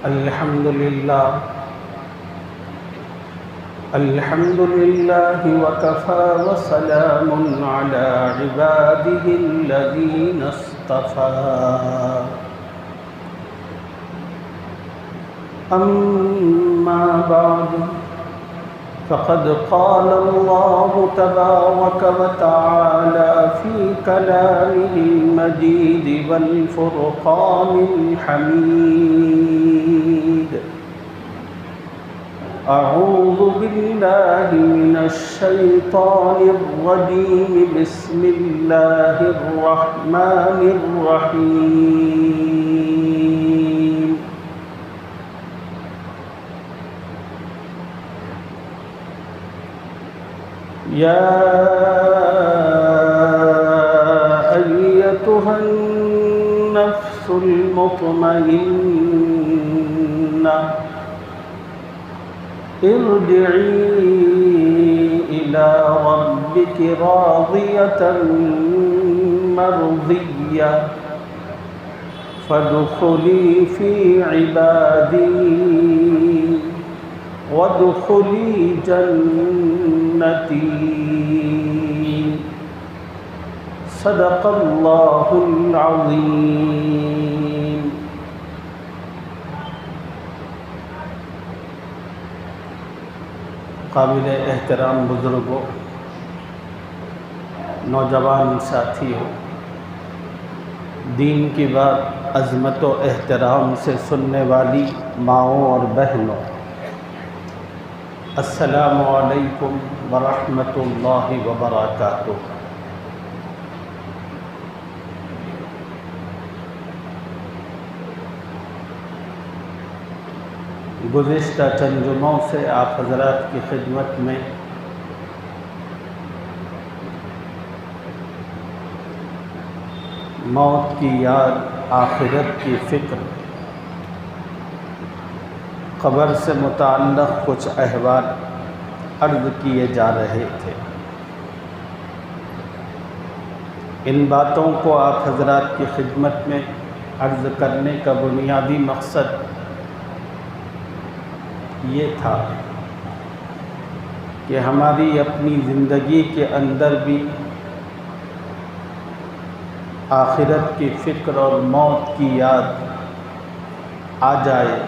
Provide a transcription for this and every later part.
الحمد لله وكفى وسلام على عباده الذين اصطفى أما بعد فقد قال الله تبارك وتعالى في كلامه المجيد والفرقان الحميد أعوذ بالله من الشيطان الرجيم بسم الله الرحمن الرحيم يا أيتها النفس المطمئنة ارجعي إلى ربك راضية مرضية فادخلي في عبادي وادخلي جنتي صدق الله العظيم. قابل احترام بزرگوں، نوجوان ساتھیوں، دین کی بات عظمت و احترام سے سننے والی ماؤں اور بہنوں، السلام علیکم ورحمۃ اللہ وبرکاتہ۔ گزشتہ چند جمعوں سے آپ حضرات کی خدمت میں موت کی یاد، آخرت کی فکر، قبر سے متعلق کچھ احوال عرض کیے جا رہے تھے۔ ان باتوں کو آپ حضرات کی خدمت میں عرض کرنے کا بنیادی مقصد یہ تھا کہ ہماری اپنی زندگی کے اندر بھی آخرت کی فکر اور موت کی یاد آ جائے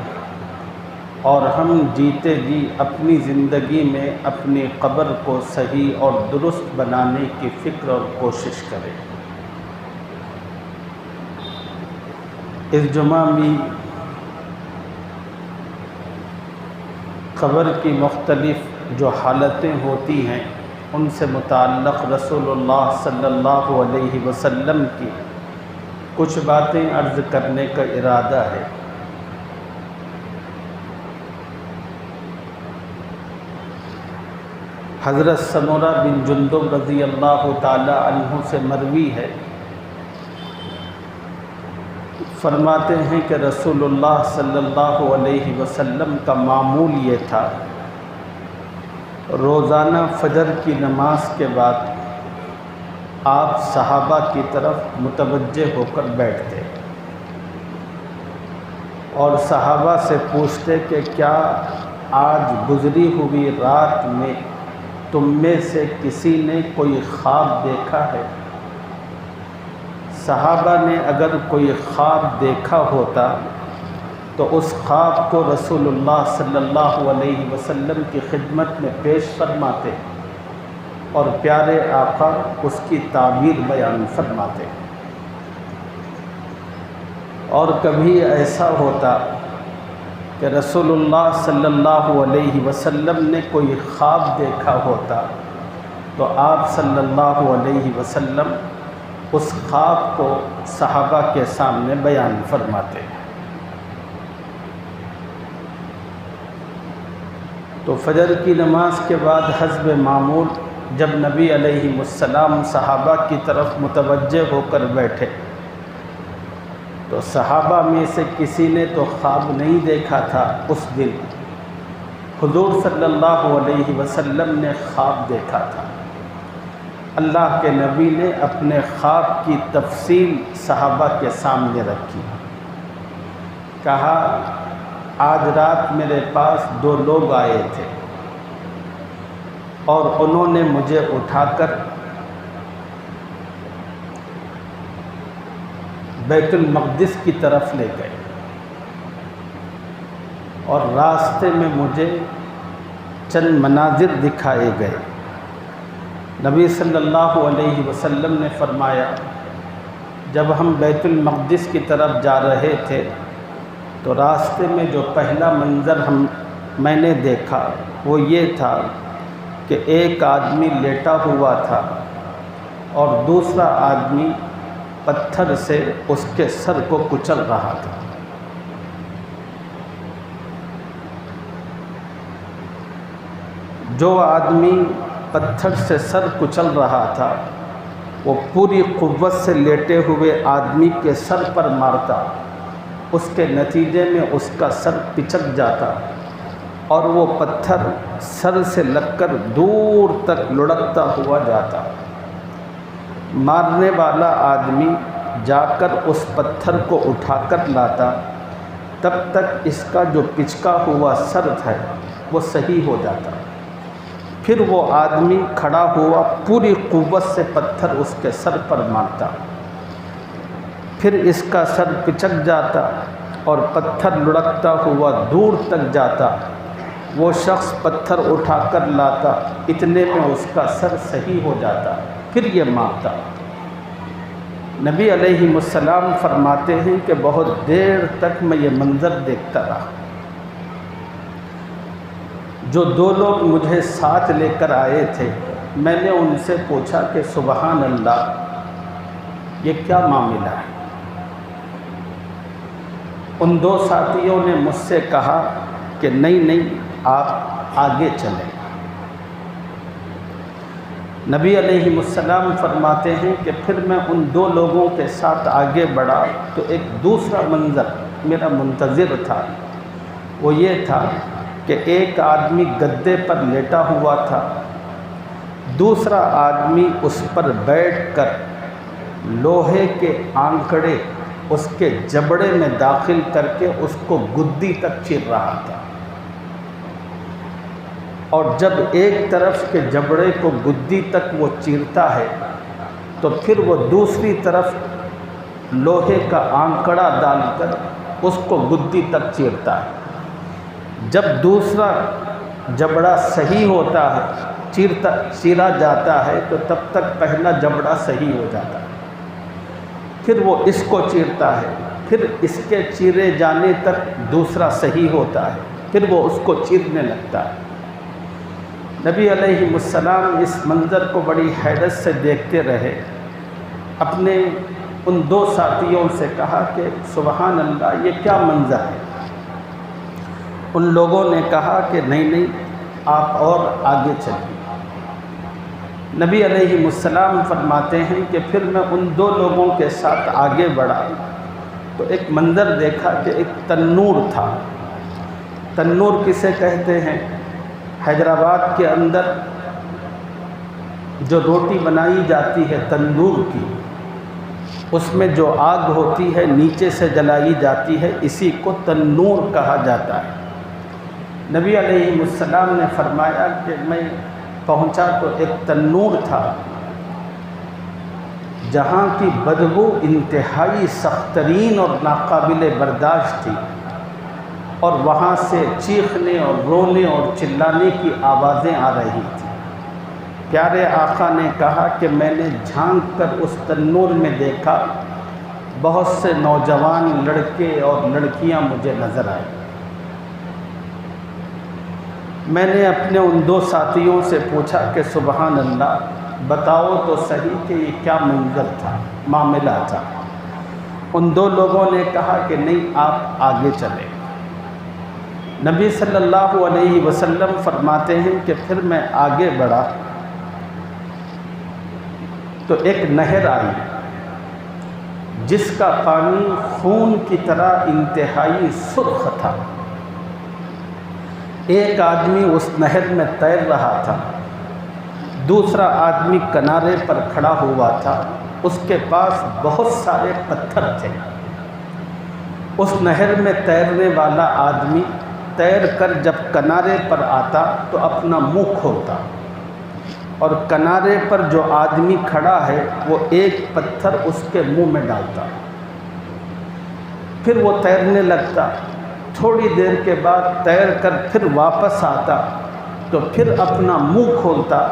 اور ہم جیتے جی اپنی زندگی میں اپنی قبر کو صحیح اور درست بنانے کی فکر اور کوشش کریں۔ اس جمعہ میں قبر کی مختلف جو حالتیں ہوتی ہیں ان سے متعلق رسول اللہ صلی اللہ علیہ وسلم کی کچھ باتیں عرض کرنے کا ارادہ ہے۔ حضرت سمرہ بن جندب رضی اللہ تعالی عنہ سے مروی ہے، فرماتے ہیں کہ رسول اللہ صلی اللہ علیہ وسلم کا معمول یہ تھا، روزانہ فجر کی نماز کے بعد آپ صحابہ کی طرف متوجہ ہو کر بیٹھتے اور صحابہ سے پوچھتے کہ کیا آج گزری ہوئی رات میں تم میں سے کسی نے کوئی خواب دیکھا ہے؟ صحابہ نے اگر کوئی خواب دیکھا ہوتا تو اس خواب کو رسول اللہ صلی اللہ علیہ وسلم کی خدمت میں پیش فرماتے اور پیارے آقا اس کی تعبیر بیان فرماتے۔ اور کبھی ایسا ہوتا کہ رسول اللہ صلی اللہ علیہ وسلم نے کوئی خواب دیکھا ہوتا تو آپ صلی اللہ علیہ وسلم اس خواب کو صحابہ کے سامنے بیان فرماتے۔ تو فجر کی نماز کے بعد حسب معمول جب نبی علیہ السلام صحابہ کی طرف متوجہ ہو کر بیٹھے تو صحابہ میں سے کسی نے تو خواب نہیں دیکھا تھا اس دن، حضور صلی اللہ علیہ وسلم نے خواب دیکھا تھا۔ اللہ کے نبی نے اپنے خواب کی تفصیل صحابہ کے سامنے رکھی، کہا آج رات میرے پاس 2 لوگ آئے تھے اور انہوں نے مجھے اٹھا کر بیت المقدس کی طرف لے گئے اور راستے میں مجھے چند مناظر دکھائے گئے۔ نبی صلی اللہ علیہ وسلم نے فرمایا جب ہم بیت المقدس کی طرف جا رہے تھے تو راستے میں جو پہلا منظر میں نے دیکھا وہ یہ تھا کہ ایک آدمی لیٹا ہوا تھا اور دوسرا آدمی پتھر سے اس کے سر کو کچل رہا تھا۔ جو آدمی پتھر سے سر کچل رہا تھا وہ پوری قوت سے لیٹے ہوئے آدمی کے سر پر مارتا، اس کے نتیجے میں اس کا سر پچک جاتا اور وہ پتھر سر سے لگ کر دور تک لڑکتا ہوا جاتا۔ مارنے والا آدمی جا کر اس پتھر کو اٹھا کر لاتا، تب تک اس کا جو پچکا ہوا سر ہے وہ صحیح ہو جاتا۔ پھر وہ آدمی کھڑا ہوا پوری قوت سے پتھر اس کے سر پر مارتا، پھر اس کا سر پچک جاتا اور پتھر لڑکتا ہوا دور تک جاتا۔ وہ شخص پتھر اٹھا کر لاتا، اتنے میں اس کا سر صحیح ہو جاتا، پھر یہ مارتا۔ نبی علیہ السلام فرماتے ہیں کہ بہت دیر تک میں یہ منظر دیکھتا رہا۔ جو 2 لوگ مجھے ساتھ لے کر آئے تھے، میں نے ان سے پوچھا کہ سبحان اللہ، یہ کیا معاملہ ہے؟ ان 2 ساتھیوں نے مجھ سے کہا کہ نہیں آپ آگے چلیں۔ نبی علیہ السلام فرماتے ہیں کہ پھر میں ان 2 لوگوں کے ساتھ آگے بڑھا تو ایک دوسرا منظر میرا منتظر تھا۔ وہ یہ تھا کہ ایک آدمی گدے پر لیٹا ہوا تھا، دوسرا آدمی اس پر بیٹھ کر لوہے کے آنکڑے اس کے جبڑے میں داخل کر کے اس کو گدی تک چیر رہا تھا، اور جب ایک طرف کے جبڑے کو گدی تک وہ چیرتا ہے تو پھر وہ دوسری طرف لوہے کا آنکڑا ڈال کر اس کو گدی تک چیرتا ہے۔ جب دوسرا جبڑا صحیح ہوتا ہے، چیرا جاتا ہے، تو تب تک پہلا جبڑا صحیح ہو جاتا ہے، پھر وہ اس کو چیرتا ہے، پھر اس کے چیرے جانے تک دوسرا صحیح ہوتا ہے، پھر وہ اس کو چیرنے لگتا ہے۔ نبی علیہ السلام اس منظر کو بڑی حیرت سے دیکھتے رہے۔ اپنے ان 2 ساتھیوں سے کہا کہ سبحان اللہ، یہ کیا منظر ہے؟ ان لوگوں نے کہا کہ نہیں آپ اور آگے چلیے۔ نبی علیہ السلام فرماتے ہیں کہ پھر میں ان 2 لوگوں کے ساتھ آگے بڑھا تو ایک منظر دیکھا کہ ایک تنور تھا۔ تنور کسے کہتے ہیں؟ حیدرآباد کے اندر جو روٹی بنائی جاتی ہے تندور کی، اس میں جو آگ ہوتی ہے نیچے سے جلائی جاتی ہے، اسی کو تنور کہا جاتا ہے۔ نبی علیہ السلام نے فرمایا کہ میں پہنچا تو ایک تنور تھا جہاں کی بدبو انتہائی سخت ترین اور ناقابل برداشت تھی، اور وہاں سے چیخنے اور رونے اور چلانے کی آوازیں آ رہی تھیں۔ پیارے آقا نے کہا کہ میں نے جھانک کر اس تنور میں دیکھا، بہت سے نوجوان لڑکے اور لڑکیاں مجھے نظر آئے۔ میں نے اپنے ان 2 ساتھیوں سے پوچھا کہ سبحان اللہ، بتاؤ تو صحیح کہ یہ کیا منظر تھا، معاملہ تھا؟ ان 2 لوگوں نے کہا کہ نہیں آپ آگے چلیں۔ نبی صلی اللہ علیہ وسلم فرماتے ہیں کہ پھر میں آگے بڑھا تو ایک نہر آئی جس کا پانی خون کی طرح انتہائی سرخ تھا۔ ایک آدمی اس نہر میں تیر رہا تھا، دوسرا آدمی کنارے پر کھڑا ہوا تھا، اس کے پاس بہت سارے پتھر تھے۔ اس نہر میں تیرنے والا آدمی تیر کر جب کنارے پر آتا تو اپنا منہ کھولتا، اور کنارے پر جو آدمی کھڑا ہے وہ ایک پتھر اس کے منہ میں ڈالتا، پھر وہ تیرنے لگتا، تھوڑی دیر کے بعد تیر کر پھر واپس آتا تو پھر اپنا منہ کھولتا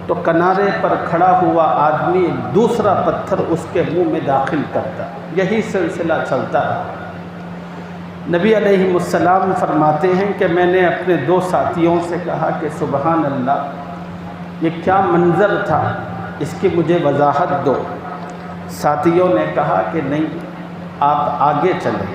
تو کنارے پر کھڑا ہوا آدمی دوسرا پتھر اس کے منہ میں داخل کرتا۔ یہی سلسلہ چلتا رہا۔ نبی علیہ السلام فرماتے ہیں کہ میں نے اپنے 2 ساتھیوں سے کہا کہ سبحان اللہ، یہ کیا منظر تھا، اس کی مجھے وضاحت دو۔ ساتھیوں نے کہا کہ نہیں، آپ آگے چلیں۔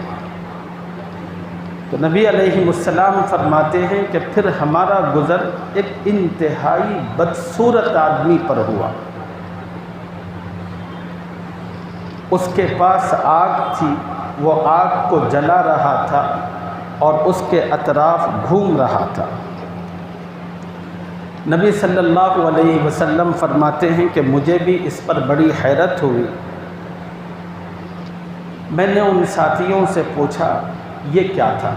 تو نبی علیہ السلام فرماتے ہیں کہ پھر ہمارا گزر ایک انتہائی بدصورت آدمی پر ہوا۔ اس کے پاس آگ تھی، وہ آگ کو جلا رہا تھا اور اس کے اطراف گھوم رہا تھا۔ نبی صلی اللہ علیہ وسلم فرماتے ہیں کہ مجھے بھی اس پر بڑی حیرت ہوئی۔ میں نے ان ساتھیوں سے پوچھا یہ کیا تھا؟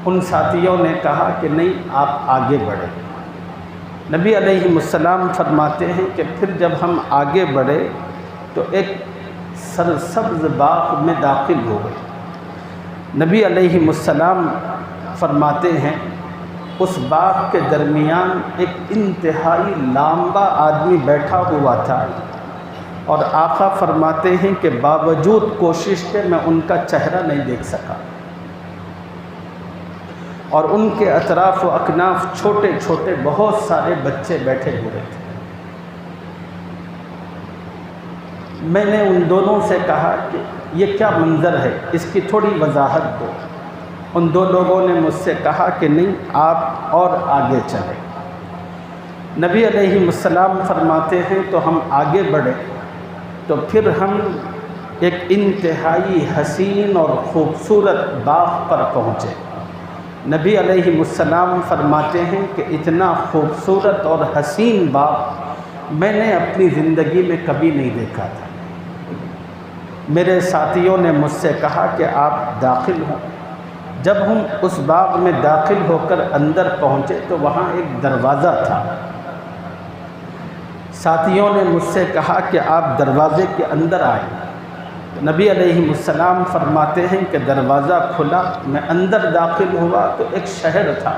ان ساتھیوں نے کہا کہ نہیں، آپ آگے بڑھے۔ نبی علیہ السلام فرماتے ہیں کہ پھر جب ہم آگے بڑھے تو ایک سرسبز باغ میں داخل ہو گئے۔ نبی علیہ السلام فرماتے ہیں اس باغ کے درمیان ایک انتہائی لامبا آدمی بیٹھا ہوا تھا، اور آقا فرماتے ہیں کہ باوجود کوشش کے میں ان کا چہرہ نہیں دیکھ سکا، اور ان کے اطراف و اکناف چھوٹے چھوٹے بہت سارے بچے بیٹھے ہوئے تھے۔ میں نے ان دونوں سے کہا کہ یہ کیا منظر ہے، اس کی تھوڑی وضاحت دو۔ ان 2 لوگوں نے مجھ سے کہا کہ نہیں، آپ اور آگے چلیں۔ نبی علیہ السلام فرماتے ہیں تو ہم آگے بڑھے تو پھر ہم ایک انتہائی حسین اور خوبصورت باغ پر پہنچے۔ نبی علیہ السلام فرماتے ہیں کہ اتنا خوبصورت اور حسین باغ میں نے اپنی زندگی میں کبھی نہیں دیکھا تھا۔ میرے ساتھیوں نے مجھ سے کہا کہ آپ داخل ہوں۔ جب ہم اس باغ میں داخل ہو کر اندر پہنچے تو وہاں ایک دروازہ تھا۔ ساتھیوں نے مجھ سے کہا کہ آپ دروازے کے اندر آئیں۔ نبی علیہ السلام فرماتے ہیں کہ دروازہ کھلا، میں اندر داخل ہوا تو ایک شہر تھا،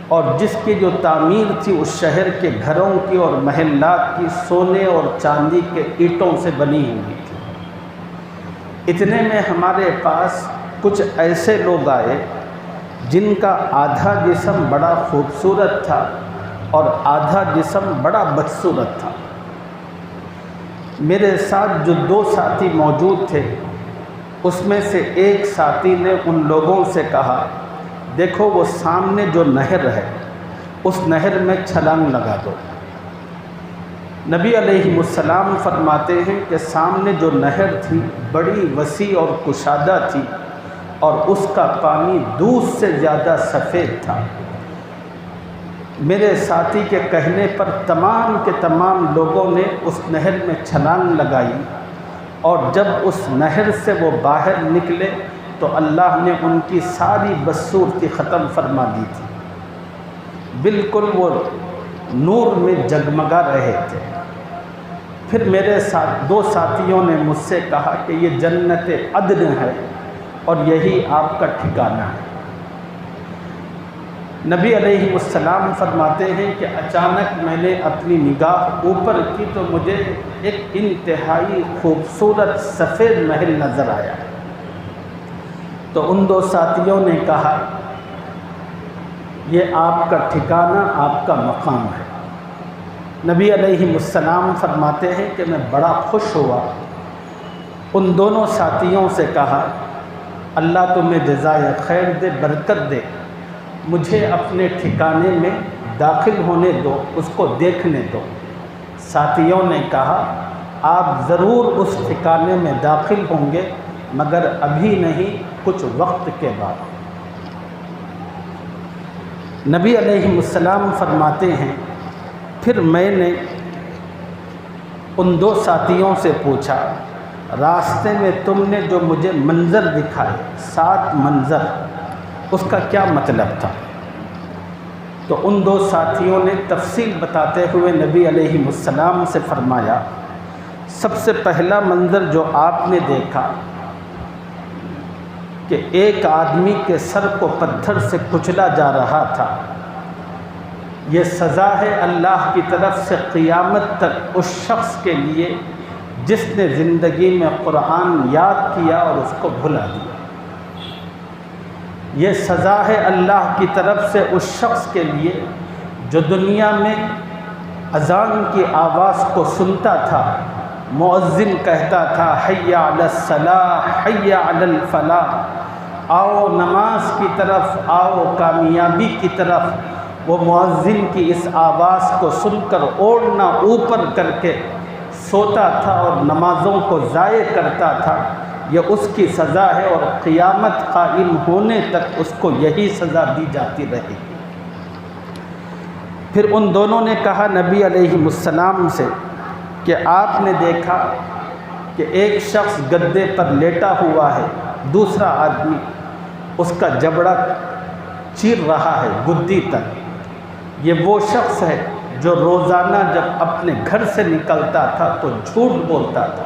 اور جس کی جو تعمیر تھی اس شہر کے گھروں کی اور محلات کی سونے اور چاندی کے اینٹوں سے بنی ہوئی تھی۔ اتنے میں ہمارے پاس کچھ ایسے لوگ آئے جن کا آدھا جسم بڑا خوبصورت تھا اور آدھا جسم بڑا بدصورت تھا۔ میرے ساتھ جو 2 ساتھی موجود تھے، اس میں سے ایک ساتھی نے ان لوگوں سے کہا دیکھو وہ سامنے جو نہر ہے اس نہر میں چھلانگ لگا دو۔ نبی علیہ السلام فرماتے ہیں کہ سامنے جو نہر تھی بڑی وسیع اور کشادہ تھی، اور اس کا پانی دودھ سے زیادہ سفید تھا۔ میرے ساتھی کے کہنے پر تمام کے تمام لوگوں نے اس نہر میں چھلانگ لگائی، اور جب اس نہر سے وہ باہر نکلے تو اللہ نے ان کی ساری بدصورتی ختم فرما دی تھی۔ بالکل وہ نور میں جگمگا رہے تھے۔ پھر میرے ساتھ 2 ساتھیوں نے مجھ سے کہا کہ یہ جنت عدن ہے اور یہی آپ کا ٹھکانہ ہے۔ نبی علیہ السلام فرماتے ہیں کہ اچانک میں نے اپنی نگاہ اوپر کی تو مجھے ایک انتہائی خوبصورت سفید محل نظر آیا۔ تو ان 2 ساتھیوں نے کہا یہ آپ کا ٹھکانہ، آپ کا مقام ہے۔ نبی علیہ السلام فرماتے ہیں کہ میں بڑا خوش ہوا۔ ان دونوں ساتھیوں سے کہا اللہ تمہیں جزائے خیر دے، برکت دے، مجھے اپنے ٹھکانے میں داخل ہونے دو، اس کو دیکھنے دو۔ ساتھیوں نے کہا آپ ضرور اس ٹھکانے میں داخل ہوں گے، مگر ابھی نہیں، کچھ وقت کے بعد۔ نبی علیہ السلام فرماتے ہیں پھر میں نے ان 2 ساتھیوں سے پوچھا راستے میں تم نے جو مجھے منظر دکھائے، 7 منظر، اس کا کیا مطلب تھا؟ تو ان 2 ساتھیوں نے تفصیل بتاتے ہوئے نبی علیہ السلام سے فرمایا، سب سے پہلا منظر جو آپ نے دیکھا کہ ایک آدمی کے سر کو پتھر سے کچلا جا رہا تھا، یہ سزا ہے اللہ کی طرف سے قیامت تک اس شخص کے لیے جس نے زندگی میں قرآن یاد کیا اور اس کو بھلا دیا۔ یہ سزا ہے اللہ کی طرف سے اس شخص کے لیے جو دنیا میں اذان کی آواز کو سنتا تھا، مؤذن کہتا تھا حی علی الصلاح حی علی الفلاح، آؤ نماز کی طرف، آؤ کامیابی کی طرف، وہ مؤذن کی اس آواز کو سن کر اوڑھنا اوپر کر کے سوتا تھا اور نمازوں کو ضائع کرتا تھا۔ یہ اس کی سزا ہے اور قیامت قائم ہونے تک اس کو یہی سزا دی جاتی رہے گی۔ پھر ان دونوں نے کہا نبی علیہ السلام سے کہ آپ نے دیکھا کہ ایک شخص گدے پر لیٹا ہوا ہے، دوسرا آدمی اس کا جبڑا چیر رہا ہے گدی تک۔ یہ وہ شخص ہے جو روزانہ جب اپنے گھر سے نکلتا تھا تو جھوٹ بولتا تھا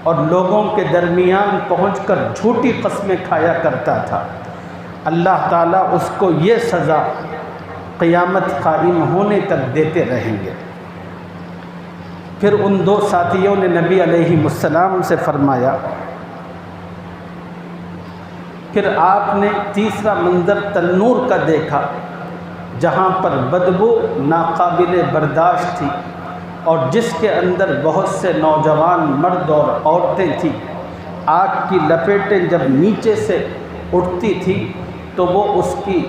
اور لوگوں کے درمیان پہنچ کر جھوٹی قسمیں کھایا کرتا تھا۔ اللہ تعالیٰ اس کو یہ سزا قیامت قائم ہونے تک دیتے رہیں گے۔ پھر ان 2 ساتھیوں نے نبی علیہ السلام سے فرمایا، پھر آپ نے تیسرا منظر تنور کا دیکھا جہاں پر بدبو ناقابل برداشت تھی اور جس کے اندر بہت سے نوجوان مرد اور عورتیں تھیں۔ آگ کی لپیٹیں جب نیچے سے اٹھتی تھی تو وہ اس کی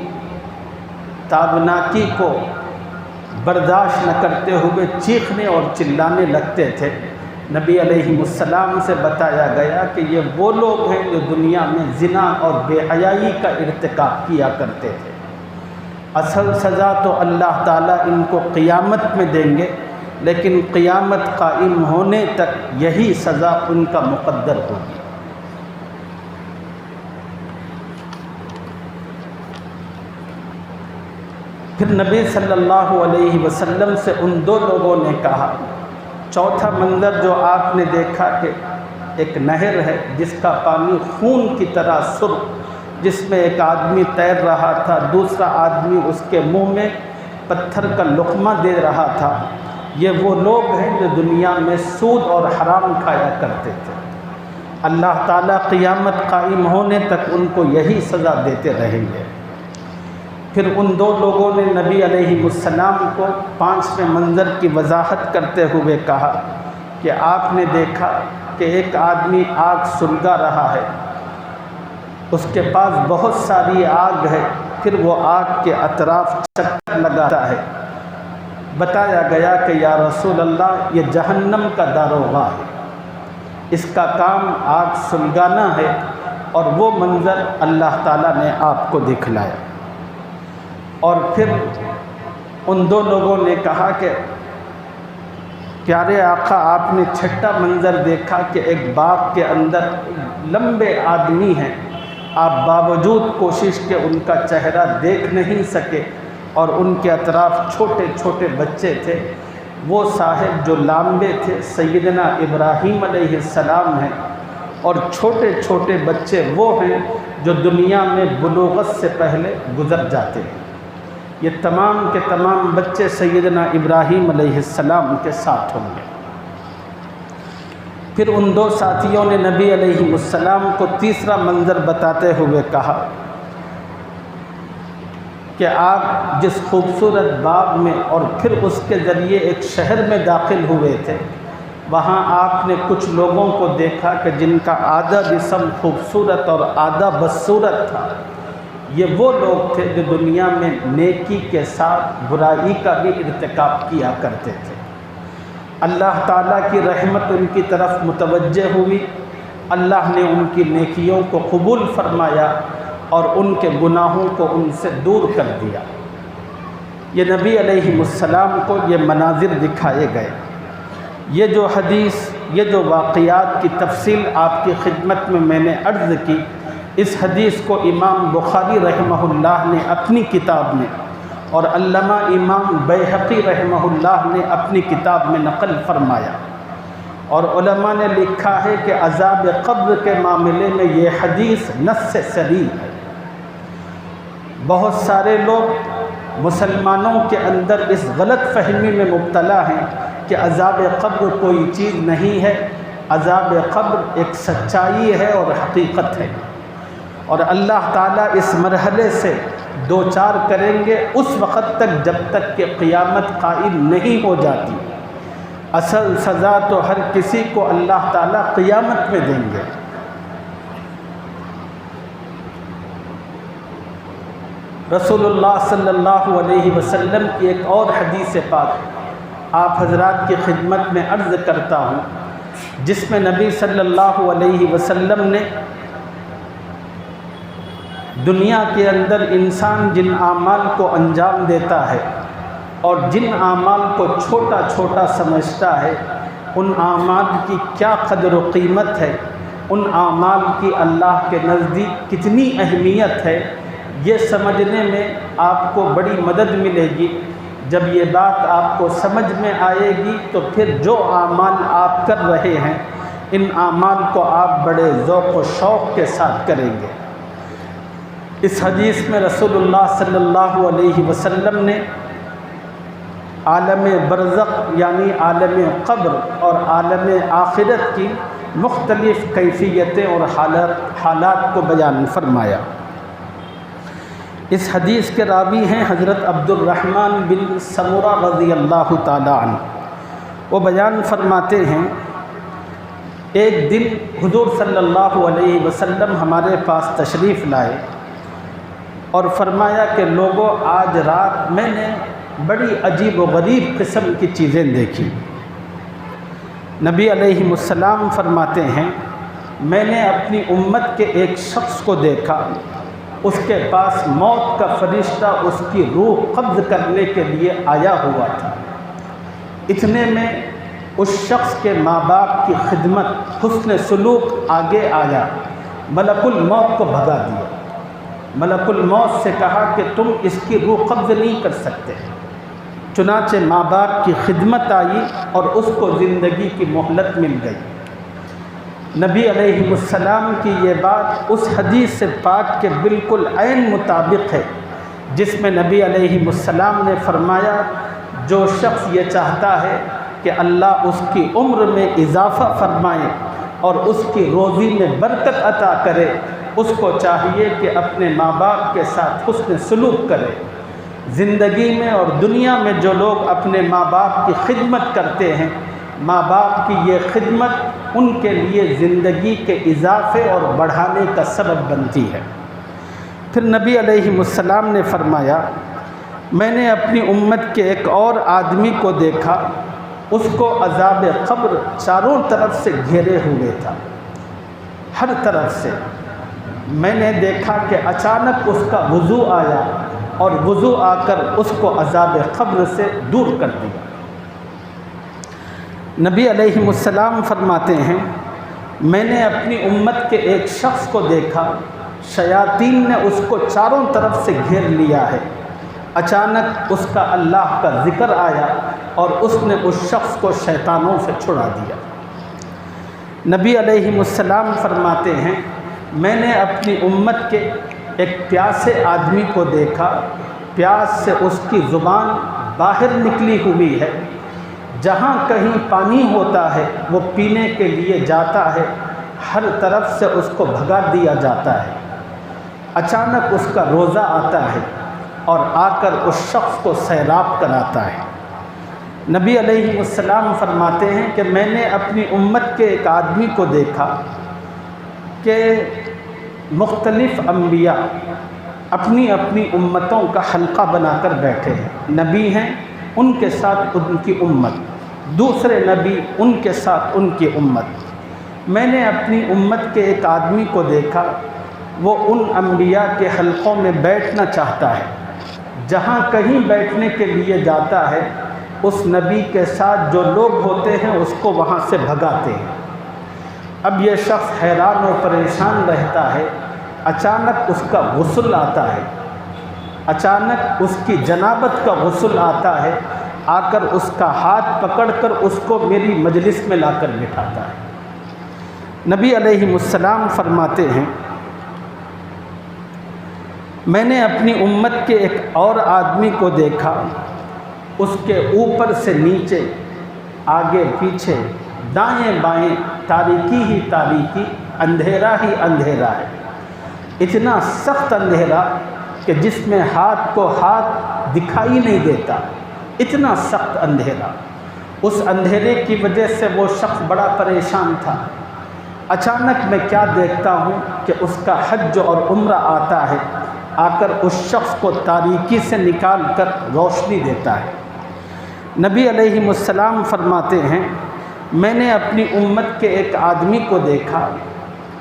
تابناکی کو برداشت نہ کرتے ہوئے چیخنے اور چلانے لگتے تھے۔ نبی علیہ السلام سے بتایا گیا کہ یہ وہ لوگ ہیں جو دنیا میں زنا اور بے حیائی کا ارتکاب کیا کرتے تھے۔ اصل سزا تو اللہ تعالیٰ ان کو قیامت میں دیں گے، لیکن قیامت قائم ہونے تک یہی سزا ان کا مقدر ہوگی۔ پھر نبی صلی اللہ علیہ وسلم سے ان 2 لوگوں نے کہا، چوتھا منظر جو آپ نے دیکھا کہ ایک نہر ہے جس کا پانی خون کی طرح سرخ، جس میں ایک آدمی تیر رہا تھا، دوسرا آدمی اس کے منہ میں پتھر کا لقمہ دے رہا تھا۔ یہ وہ لوگ ہیں جو دنیا میں سود اور حرام کھایا کرتے تھے۔ اللہ تعالیٰ قیامت قائم ہونے تک ان کو یہی سزا دیتے رہیں گے۔ پھر ان 2 لوگوں نے نبی علیہ السلام کو 5ویں منظر کی وضاحت کرتے ہوئے کہا کہ آپ نے دیکھا کہ ایک آدمی آگ سلگا رہا ہے، اس کے پاس بہت ساری آگ ہے، پھر وہ آگ کے اطراف چکر لگاتا ہے۔ بتایا گیا کہ یا رسول اللہ یہ جہنم کا داروغہ ہے، اس کا کام آگ سلگانا ہے، اور وہ منظر اللہ تعالیٰ نے آپ کو دکھلایا۔ اور پھر ان 2 لوگوں نے کہا کہ پیارے آقا آپ نے 6واں منظر دیکھا کہ ایک باغ کے اندر لمبے آدمی ہیں، آپ باوجود کوشش کے ان کا چہرہ دیکھ نہیں سکے اور ان کے اطراف چھوٹے چھوٹے بچے تھے۔ وہ صاحب جو لامبے تھے سیدنا ابراہیم علیہ السلام ہیں، اور چھوٹے چھوٹے بچے وہ ہیں جو دنیا میں بلوغت سے پہلے گزر جاتے ہیں۔ یہ تمام کے تمام بچے سیدنا ابراہیم علیہ السلام کے ساتھ ہوں گے۔ پھر ان 2 ساتھیوں نے نبی علیہ السلام کو تیسرا منظر بتاتے ہوئے کہا کہ آپ جس خوبصورت باغ میں اور پھر اس کے ذریعے ایک شہر میں داخل ہوئے تھے، وہاں آپ نے کچھ لوگوں کو دیکھا کہ جن کا آدھا جسم خوبصورت اور آدھا بدصورت تھا۔ یہ وہ لوگ تھے جو دنیا میں نیکی کے ساتھ برائی کا بھی ارتکاب کیا کرتے تھے۔ اللہ تعالیٰ کی رحمت ان کی طرف متوجہ ہوئی، اللہ نے ان کی نیکیوں کو قبول فرمایا اور ان کے گناہوں کو ان سے دور کر دیا۔ یہ نبی علیہ السلام کو یہ مناظر دکھائے گئے۔ یہ جو حدیث یہ جو واقعات کی تفصیل آپ کی خدمت میں نے عرض کی، اس حدیث کو امام بخاری رحمہ اللہ نے اپنی کتاب میں اور علامہ امام بیہقی رحمہ اللہ نے اپنی کتاب میں نقل فرمایا، اور علماء نے لکھا ہے کہ عذاب قبر کے معاملے میں یہ حدیث نص صریح ہے۔ بہت سارے لوگ مسلمانوں کے اندر اس غلط فہمی میں مبتلا ہیں کہ عذاب قبر کوئی چیز نہیں ہے، عذاب قبر ایک سچائی ہے اور حقیقت ہے، اور اللہ تعالیٰ اس مرحلے سے دوچار کریں گے اس وقت تک جب تک کہ قیامت قائم نہیں ہو جاتی۔ اصل سزا تو ہر کسی کو اللہ تعالیٰ قیامت میں دیں گے۔ رسول اللہ صلی اللہ علیہ وسلم کی ایک اور حدیث پاک آپ حضرات کی خدمت میں عرض کرتا ہوں، جس میں نبی صلی اللہ علیہ وسلم نے دنیا کے اندر انسان جن اعمال کو انجام دیتا ہے اور جن اعمال کو چھوٹا چھوٹا سمجھتا ہے، ان اعمال کی کیا قدر و قیمت ہے، ان اعمال کی اللہ کے نزدیک کتنی اہمیت ہے، یہ سمجھنے میں آپ کو بڑی مدد ملے گی۔ جب یہ بات آپ کو سمجھ میں آئے گی تو پھر جو اعمال آپ کر رہے ہیں، ان اعمال کو آپ بڑے ذوق و شوق کے ساتھ کریں گے۔ اس حدیث میں رسول اللہ صلی اللہ علیہ وسلم نے عالم برزخ یعنی عالم قبر اور عالم آخرت کی مختلف کیفیتیں اور حالات کو بیان فرمایا۔ اس حدیث کے راوی ہیں حضرت عبد الرحمن بن سمرہ رضی اللہ تعالی عنہ۔ وہ بیان فرماتے ہیں، ایک دن حضور صلی اللہ علیہ وسلم ہمارے پاس تشریف لائے اور فرمایا کہ لوگوں، آج رات میں نے بڑی عجیب و غریب قسم کی چیزیں دیکھی۔ نبی علیہ السلام فرماتے ہیں، میں نے اپنی امت کے ایک شخص کو دیکھا، اس کے پاس موت کا فرشتہ اس کی روح قبض کرنے کے لیے آیا ہوا تھا۔ اتنے میں اس شخص کے ماں باپ کی خدمت، حسن سلوک آگے آیا، ملک الموت کو بھگا دیا۔ ملک الموت سے کہا کہ تم اس کی روح قبض نہیں کر سکتے۔ چنانچہ ماں باپ کی خدمت آئی اور اس کو زندگی کی مہلت مل گئی۔ نبی علیہ السلام کی یہ بات اس حدیث سے پاک کے بالکل عین مطابق ہے، جس میں نبی علیہ السلام نے فرمایا، جو شخص یہ چاہتا ہے کہ اللہ اس کی عمر میں اضافہ فرمائے اور اس کی روزی میں برکت عطا کرے، اس کو چاہیے کہ اپنے ماں باپ کے ساتھ حسن سلوک کرے۔ زندگی میں اور دنیا میں جو لوگ اپنے ماں باپ کی خدمت کرتے ہیں، ماں باپ کی یہ خدمت ان کے لیے زندگی کے اضافے اور بڑھانے کا سبب بنتی ہے۔ پھر نبی علیہ السلام نے فرمایا، میں نے اپنی امت کے ایک اور آدمی کو دیکھا، اس کو عذاب قبر چاروں طرف سے گھیرے ہوئے تھا، ہر طرف سے۔ میں نے دیکھا کہ اچانک اس کا وضو آیا اور وضو آ کر اس کو عذاب قبر سے دور کر دیا۔ نبی علیہ السلام فرماتے ہیں، میں نے اپنی امت کے ایک شخص کو دیکھا، شیاطین نے اس کو چاروں طرف سے گھیر لیا ہے، اچانک اس کا اللہ کا ذکر آیا اور اس نے اس شخص کو شیطانوں سے چھڑا دیا۔ نبی علیہ السلام فرماتے ہیں، میں نے اپنی امت کے ایک پیاسے آدمی کو دیکھا، پیاس سے اس کی زبان باہر نکلی ہوئی ہے، جہاں کہیں پانی ہوتا ہے وہ پینے کے لیے جاتا ہے، ہر طرف سے اس کو بھگا دیا جاتا ہے۔ اچانک اس کا روزہ آتا ہے اور آ کر اس شخص کو سیراب کراتا ہے۔ نبی علیہ السلام فرماتے ہیں کہ میں نے اپنی امت کے ایک آدمی کو دیکھا کہ مختلف انبیاء اپنی اپنی امتوں کا حلقہ بنا کر بیٹھے ہیں، نبی ہیں ان کے ساتھ ان کی امت، دوسرے نبی ان کے ساتھ ان کی امت۔ میں نے اپنی امت کے ایک آدمی کو دیکھا، وہ ان انبیاء کے حلقوں میں بیٹھنا چاہتا ہے، جہاں کہیں بیٹھنے کے لیے جاتا ہے اس نبی کے ساتھ جو لوگ ہوتے ہیں اس کو وہاں سے بھگاتے ہیں۔ اب یہ شخص حیران و پریشان رہتا ہے، اچانک اس کا غسل آتا ہے، اچانک اس کی جنابت کا غسل آتا ہے، آ کر اس کا ہاتھ پکڑ کر اس کو میری مجلس میں لا کر بٹھاتا ہے۔ نبی علیہ السلام فرماتے ہیں، میں نے اپنی امت کے ایک اور آدمی کو دیکھا، اس کے اوپر سے نیچے، آگے پیچھے، دائیں بائیں تاریکی ہی تاریکی، اندھیرا ہی اندھیرا ہے، اتنا سخت اندھیرا کہ جس میں ہاتھ کو ہاتھ دکھائی نہیں دیتا، اتنا سخت اندھیرا۔ اس اندھیرے کی وجہ سے وہ شخص بڑا پریشان تھا۔ اچانک میں کیا دیکھتا ہوں کہ اس کا حج اور عمرہ آتا ہے، آ کر اس شخص کو تاریکی سے نکال کر روشنی دیتا ہے۔ نبی علیہ السلام فرماتے ہیں، میں نے اپنی امت کے ایک آدمی کو دیکھا،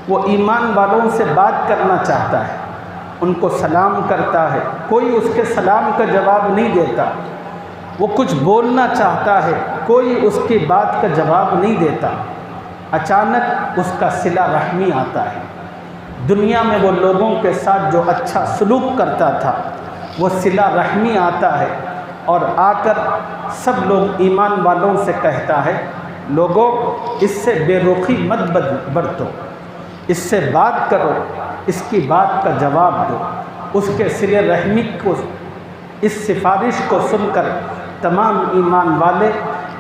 وہ ایمان والوں سے بات کرنا چاہتا ہے، ان کو سلام کرتا ہے، کوئی اس کے سلام کا جواب نہیں دیتا، وہ کچھ بولنا چاہتا ہے، کوئی اس کی بات کا جواب نہیں دیتا۔ اچانک اس کا صلہ رحمی آتا ہے، دنیا میں وہ لوگوں کے ساتھ جو اچھا سلوک کرتا تھا وہ صلہ رحمی آتا ہے، اور آ کر سب لوگ ایمان والوں سے کہتا ہے، لوگوں اس سے بے رخی مت برتو، اس سے بات کرو، اس کی بات کا جواب دو۔ اس کے صلہ رحمی کو، اس سفارش کو سن کر تمام ایمان والے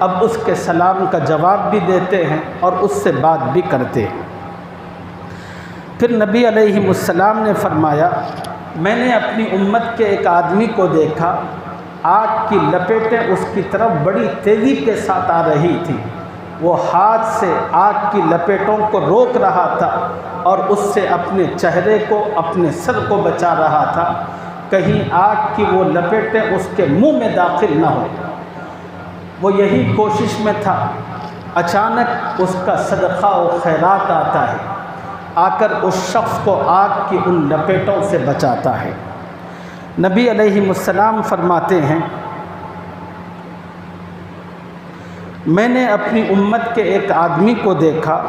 اب اس کے سلام کا جواب بھی دیتے ہیں اور اس سے بات بھی کرتے ہیں۔ پھر نبی علیہ السلام نے فرمایا، میں نے اپنی امت کے ایک آدمی کو دیکھا، آگ کی لپیٹیں اس کی طرف بڑی تیزی کے ساتھ آ رہی تھی، وہ ہاتھ سے آگ کی لپیٹوں کو روک رہا تھا اور اس سے اپنے چہرے کو، اپنے سر کو بچا رہا تھا، کہیں آگ کی وہ لپیٹیں اس کے منہ میں داخل نہ ہو، وہ یہی کوشش میں تھا۔ اچانک اس کا صدقہ و خیرات آتا ہے، آ کر اس شخص کو آگ کی ان لپیٹوں سے بچاتا ہے۔ نبی علیہ السلام فرماتے ہیں، میں نے اپنی امت کے ایک آدمی کو دیکھا،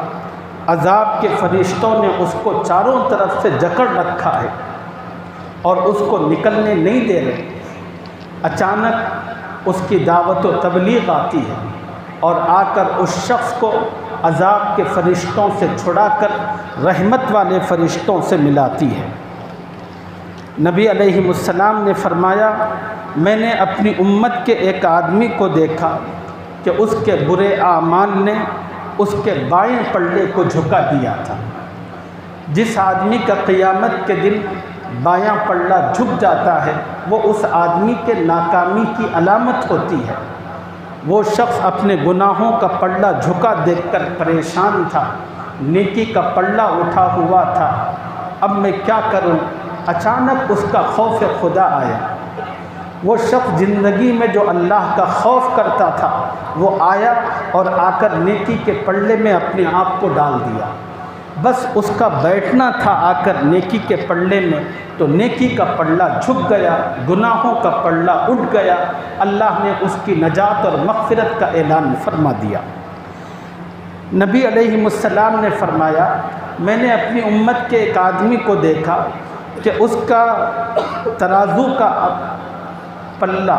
عذاب کے فرشتوں نے اس کو چاروں طرف سے جکڑ رکھا ہے اور اس کو نکلنے نہیں دے رہے۔ اچانک اس کی دعوت و تبلیغ آتی ہے اور آ کر اس شخص کو عذاب کے فرشتوں سے چھڑا کر رحمت والے فرشتوں سے ملاتی ہے۔ نبی علیہ السلام نے فرمایا، میں نے اپنی امت کے ایک آدمی کو دیکھا کہ اس کے برے اعمال نے اس کے بائیں پلے کو جھکا دیا تھا۔ جس آدمی کا قیامت کے دن بایاں پلہ جھک جاتا ہے وہ اس آدمی کے ناکامی کی علامت ہوتی ہے۔ وہ شخص اپنے گناہوں کا پلہ جھکا دیکھ کر پریشان تھا، نیکی کا پلہ اٹھا ہوا تھا، اب میں کیا کروں؟ اچانک اس کا خوف خدا آیا۔ وہ شخص زندگی میں جو اللہ کا خوف کرتا تھا وہ آیا اور آ کر نیکی کے پلے میں اپنے آپ کو ڈال دیا۔ بس اس کا بیٹھنا تھا آ کر نیکی کے پلے میں، تو نیکی کا پلہ جھک گیا، گناہوں کا پلہ اٹھ گیا، اللہ نے اس کی نجات اور مغفرت کا اعلان فرما دیا۔ نبی علیہ السلام نے فرمایا، میں نے اپنی امت کے ایک آدمی کو دیکھا کہ اس کا ترازو کا پلہ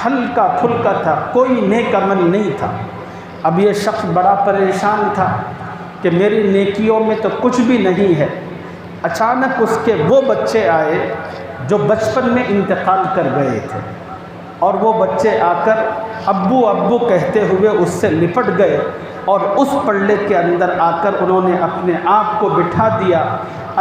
ہلکا پھلکا تھا، کوئی نیک عمل نہیں تھا۔ اب یہ شخص بڑا پریشان تھا کہ میری نیکیوں میں تو کچھ بھی نہیں ہے۔ اچانک اس کے وہ بچے آئے جو بچپن میں انتقال کر گئے تھے، اور وہ بچے آ کر ابو ابو کہتے ہوئے اس سے لپٹ گئے اور اس پلے کے اندر آ کر انہوں نے اپنے آپ کو بٹھا دیا۔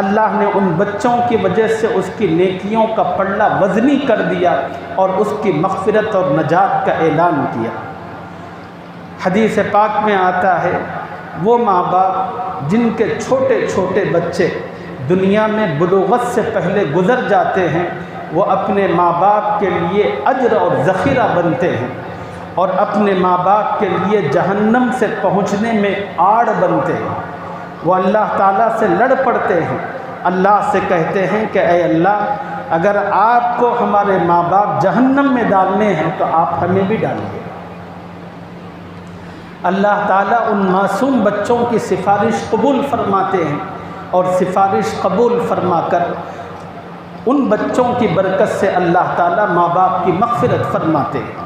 اللہ نے ان بچوں کی وجہ سے اس کی نیکیوں کا پلہ وزنی کر دیا اور اس کی مغفرت اور نجات کا اعلان کیا۔ حدیث پاک میں آتا ہے، وہ ماں باپ جن کے چھوٹے چھوٹے بچے دنیا میں بلوغت سے پہلے گزر جاتے ہیں، وہ اپنے ماں باپ کے لیے اجر اور ذخیرہ بنتے ہیں، اور اپنے ماں باپ کے لیے جہنم سے پہنچنے میں آڑ بنتے ہیں۔ وہ اللہ تعالیٰ سے لڑ پڑتے ہیں، اللہ سے کہتے ہیں کہ اے اللہ، اگر آپ کو ہمارے ماں باپ جہنم میں ڈالنے ہیں تو آپ ہمیں بھی ڈالیے۔ اللہ تعالیٰ ان معصوم بچوں کی سفارش قبول فرماتے ہیں، اور سفارش قبول فرما کر ان بچوں کی برکت سے اللہ تعالیٰ ماں باپ کی مغفرت فرماتے ہیں۔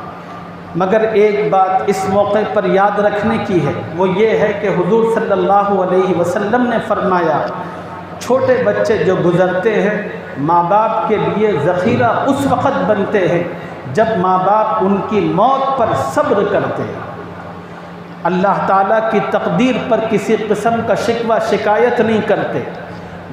مگر ایک بات اس موقع پر یاد رکھنے کی ہے، وہ یہ ہے کہ حضور صلی اللہ علیہ وسلم نے فرمایا، چھوٹے بچے جو گزرتے ہیں ماں باپ کے لیے ذخیرہ اس وقت بنتے ہیں جب ماں باپ ان کی موت پر صبر کرتے ہیں۔ اللہ تعالیٰ کی تقدیر پر کسی قسم کا شکوہ شکایت نہیں کرتے،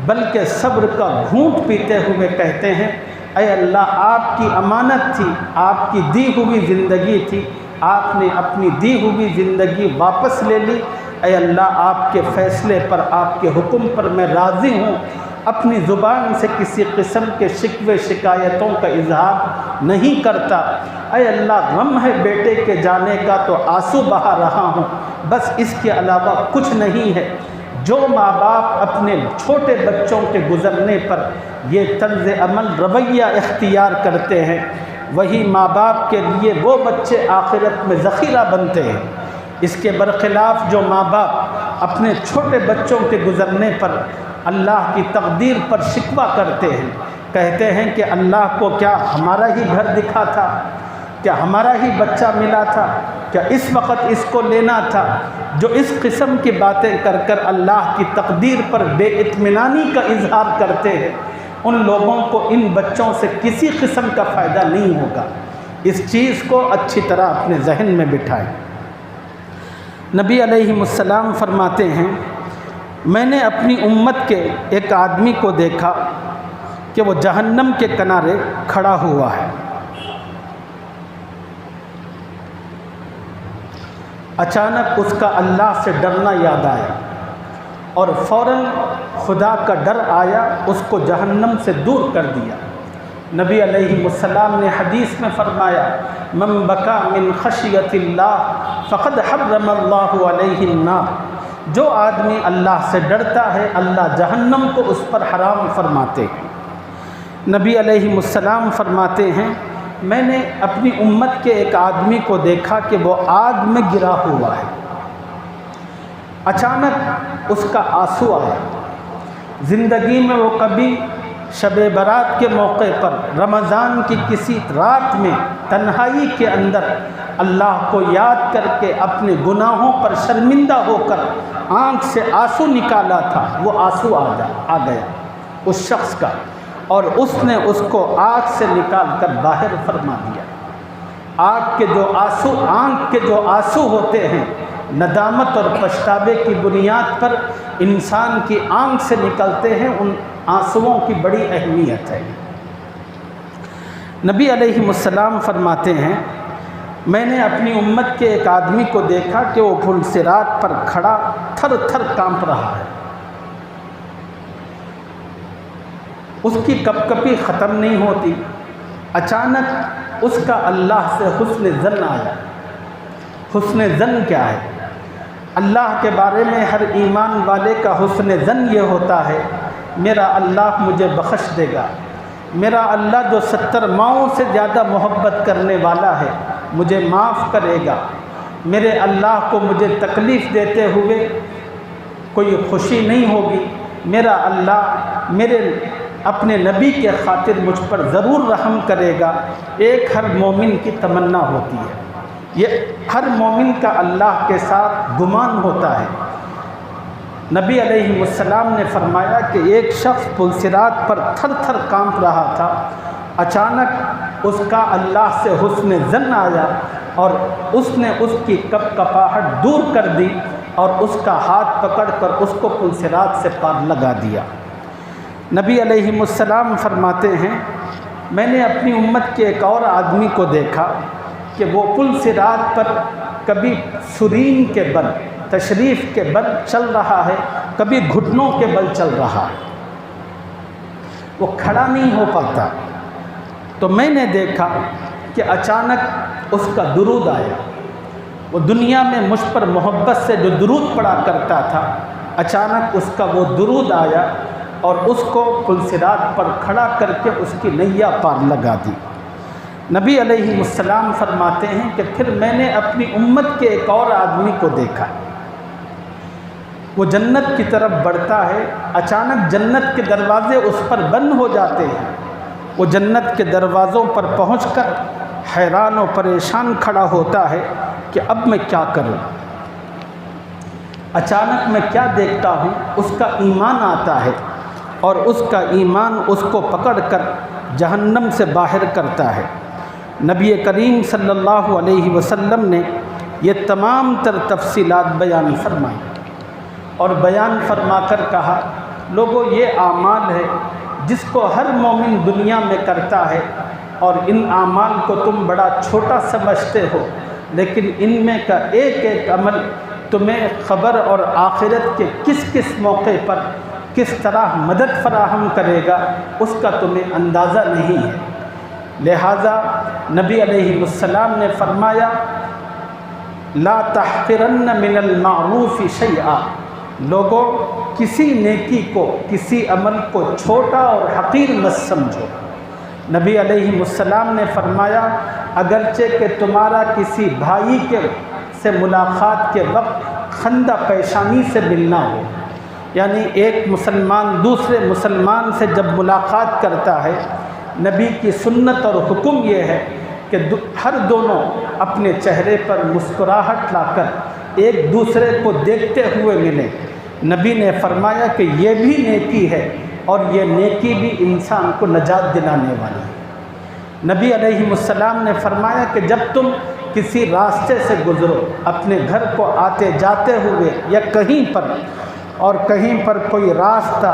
بلکہ صبر کا گھونٹ پیتے ہوئے کہتے ہیں، اے اللہ آپ کی امانت تھی، آپ کی دی ہوئی زندگی تھی، آپ نے اپنی دی ہوئی زندگی واپس لے لی، اے اللہ آپ کے فیصلے پر، آپ کے حکم پر میں راضی ہوں، اپنی زبان سے کسی قسم کے شکوے شکایتوں کا اظہار نہیں کرتا، اے اللہ غم ہے بیٹے کے جانے کا تو آنسو بہا رہا ہوں، بس اس کے علاوہ کچھ نہیں ہے۔ جو ماں باپ اپنے چھوٹے بچوں کے گزرنے پر یہ طرز عمل رویہ اختیار کرتے ہیں، وہی ماں باپ کے لیے وہ بچے آخرت میں ذخیرہ بنتے ہیں۔ اس کے برخلاف جو ماں باپ اپنے چھوٹے بچوں کے گزرنے پر اللہ کی تقدیر پر شکوہ کرتے ہیں، کہتے ہیں کہ اللہ کو کیا ہمارا ہی گھر دکھا تھا، کیا ہمارا ہی بچہ ملا تھا، کیا اس وقت اس کو لینا تھا، جو اس قسم کی باتیں کر کر اللہ کی تقدیر پر بے اطمینانی کا اظہار کرتے ہیں، ان لوگوں کو ان بچوں سے کسی قسم کا فائدہ نہیں ہوگا۔ اس چیز کو اچھی طرح اپنے ذہن میں بٹھائیں۔ نبی علیہ السلام فرماتے ہیں، میں نے اپنی امت کے ایک آدمی کو دیکھا کہ وہ جہنم کے کنارے کھڑا ہوا ہے۔ اچانک اس کا اللہ سے ڈرنا یاد آیا اور فوراً خدا کا ڈر آیا، اس کو جہنم سے دور کر دیا۔ نبی علیہ السلام نے حدیث میں فرمایا، من بکا من خشیت اللہ فقد حرم اللہ علیہ النار، جو آدمی اللہ سے ڈرتا ہے اللہ جہنم کو اس پر حرام فرماتے ہیں۔ نبی علیہ السلام فرماتے ہیں، میں نے اپنی امت کے ایک آدمی کو دیکھا کہ وہ آگ میں گرا ہوا ہے۔ اچانک اس کا آنسو آیا۔ زندگی میں وہ کبھی شب برات کے موقع پر رمضان کی کسی رات میں تنہائی کے اندر اللہ کو یاد کر کے اپنے گناہوں پر شرمندہ ہو کر آنکھ سے آنسو نکالا تھا، وہ آنسو آ گیا اس شخص کا، اور اس نے اس کو آنکھ سے نکال کر باہر فرما دیا۔ آنکھ کے جو آنسو ہوتے ہیں، ندامت اور پچھتاوے کی بنیاد پر انسان کی آنکھ سے نکلتے ہیں، ان آنسوؤں کی بڑی اہمیت ہے۔ نبی علیہ السلام فرماتے ہیں، میں نے اپنی امت کے ایک آدمی کو دیکھا کہ وہ پل صراط پر کھڑا تھر تھر کانپ رہا ہے، اس کی کپکپی ختم نہیں ہوتی۔ اچانک اس کا اللہ سے حسن ظن آیا۔ حسن ظن کیا ہے؟ اللہ کے بارے میں ہر ایمان والے کا حسن ظن یہ ہوتا ہے، میرا اللہ مجھے بخش دے گا، میرا اللہ جو 70 ماؤں سے زیادہ محبت کرنے والا ہے مجھے معاف کرے گا، میرے اللہ کو مجھے تکلیف دیتے ہوئے کوئی خوشی نہیں ہوگی، میرا اللہ میرے اپنے نبی کے خاطر مجھ پر ضرور رحم کرے گا۔ ایک ہر مومن کی تمنا ہوتی ہے، یہ ہر مومن کا اللہ کے ساتھ گمان ہوتا ہے۔ نبی علیہ السلام نے فرمایا کہ ایک شخص پل صراط پر تھر تھر کانپ رہا تھا، اچانک اس کا اللہ سے حسن ظن آیا اور اس نے اس کی کپکپاہٹ دور کر دی اور اس کا ہاتھ پکڑ کر اس کو پل صراط سے پار لگا دیا۔ نبی علیہ السلام فرماتے ہیں، میں نے اپنی امت کے ایک اور آدمی کو دیکھا کہ وہ پل صراط پر کبھی سرین کے بل، تشریف کے بل چل رہا ہے، کبھی گھٹنوں کے بل چل رہا ہے، وہ کھڑا نہیں ہو پاتا۔ تو میں نے دیکھا کہ اچانک اس کا درود آیا، وہ دنیا میں مجھ پر محبت سے جو درود پڑا کرتا تھا، اچانک اس کا وہ درود آیا اور اس کو پل صراط پر کھڑا کر کے اس کی نیا پار لگا دی۔ نبی علیہ السلام فرماتے ہیں کہ پھر میں نے اپنی امت کے ایک اور آدمی کو دیکھا، وہ جنت کی طرف بڑھتا ہے، اچانک جنت کے دروازے اس پر بند ہو جاتے ہیں، وہ جنت کے دروازوں پر پہنچ کر حیران و پریشان کھڑا ہوتا ہے کہ اب میں کیا کروں۔ اچانک میں کیا دیکھتا ہوں، اس کا ایمان آتا ہے اور اس کا ایمان اس کو پکڑ کر جہنم سے باہر کرتا ہے۔ نبی کریم صلی اللہ علیہ وسلم نے یہ تمام تر تفصیلات بیان فرمائی اور بیان فرما کر کہا، لوگوں یہ اعمال ہے جس کو ہر مومن دنیا میں کرتا ہے، اور ان اعمال کو تم بڑا چھوٹا سمجھتے ہو، لیکن ان میں کا ایک ایک عمل تمہیں خبر اور آخرت کے کس کس موقع پر کس طرح مدد فراہم کرے گا اس کا تمہیں اندازہ نہیں ہے۔ لہٰذا نبی علیہ السلام نے فرمایا، لا تحقرن من المعروف شیئا، لوگوں کسی نیکی کو، کسی عمل کو چھوٹا اور حقیر مت سمجھو۔ نبی علیہ السلام نے فرمایا، اگرچہ کہ تمہارا کسی بھائی سے ملاقات کے وقت خندہ پیشانی سے ملنا ہو، یعنی ایک مسلمان دوسرے مسلمان سے جب ملاقات کرتا ہے، نبی کی سنت اور حکم یہ ہے کہ ہر دونوں اپنے چہرے پر مسکراہٹ لا کر ایک دوسرے کو دیکھتے ہوئے ملیں۔ نبی نے فرمایا کہ یہ بھی نیکی ہے اور یہ نیکی بھی انسان کو نجات دلانے والی ہے۔ نبی علیہ السلام نے فرمایا کہ جب تم کسی راستے سے گزرو، اپنے گھر کو آتے جاتے ہوئے یا کہیں پر، اور کہیں پر کوئی راستہ،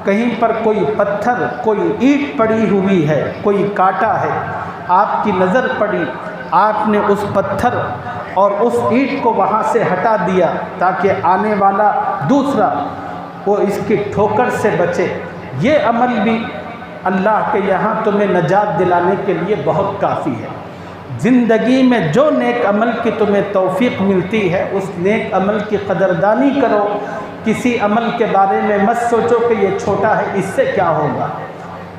کہیں پر کوئی پتھر، کوئی اینٹ پڑی ہوئی ہے، کوئی کانٹا ہے، آپ کی نظر پڑی، آپ نے اس پتھر اور اس اینٹ کو وہاں سے ہٹا دیا تاکہ آنے والا دوسرا وہ اس کی ٹھوکر سے بچے، یہ عمل بھی اللہ کے یہاں تمہیں نجات دلانے کے لیے بہت کافی ہے۔ زندگی میں جو نیک عمل کی تمہیں توفیق ملتی ہے، اس نیک عمل کی قدردانی کرو، کسی عمل کے بارے میں مت سوچو کہ یہ چھوٹا ہے، اس سے کیا ہوگا،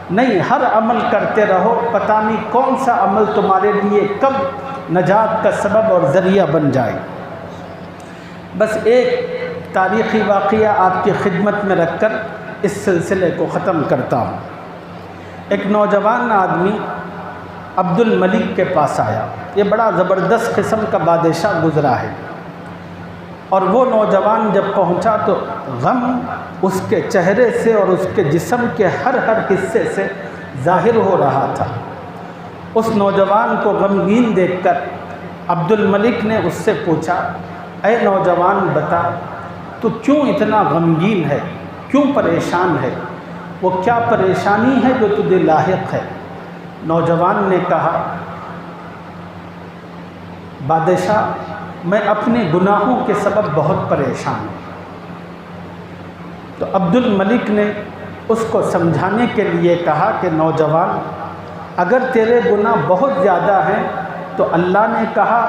نہیں، ہر عمل کرتے رہو، پتہ نہیں کون سا عمل تمہارے لیے کب نجات کا سبب اور ذریعہ بن جائے۔ بس ایک تاریخی واقعہ آپ کی خدمت میں رکھ کر اس سلسلے کو ختم کرتا ہوں۔ ایک نوجوان آدمی عبد الملک کے پاس آیا، یہ بڑا زبردست قسم کا بادشاہ گزرا ہے، اور وہ نوجوان جب پہنچا تو غم اس کے چہرے سے اور اس کے جسم کے ہر حصے سے ظاہر ہو رہا تھا۔ اس نوجوان کو غمگین دیکھ کر عبد الملک نے اس سے پوچھا، اے نوجوان بتا، تو کیوں اتنا غمگین ہے، کیوں پریشان ہے، وہ کیا پریشانی ہے جو تجھے لاحق ہے؟ نوجوان نے کہا، بادشاہ، میں اپنے گناہوں کے سبب بہت پریشان ہوں۔ تو عبد الملک نے اس کو سمجھانے کے لیے کہا کہ نوجوان، اگر تیرے گناہ بہت زیادہ ہیں تو اللہ نے کہا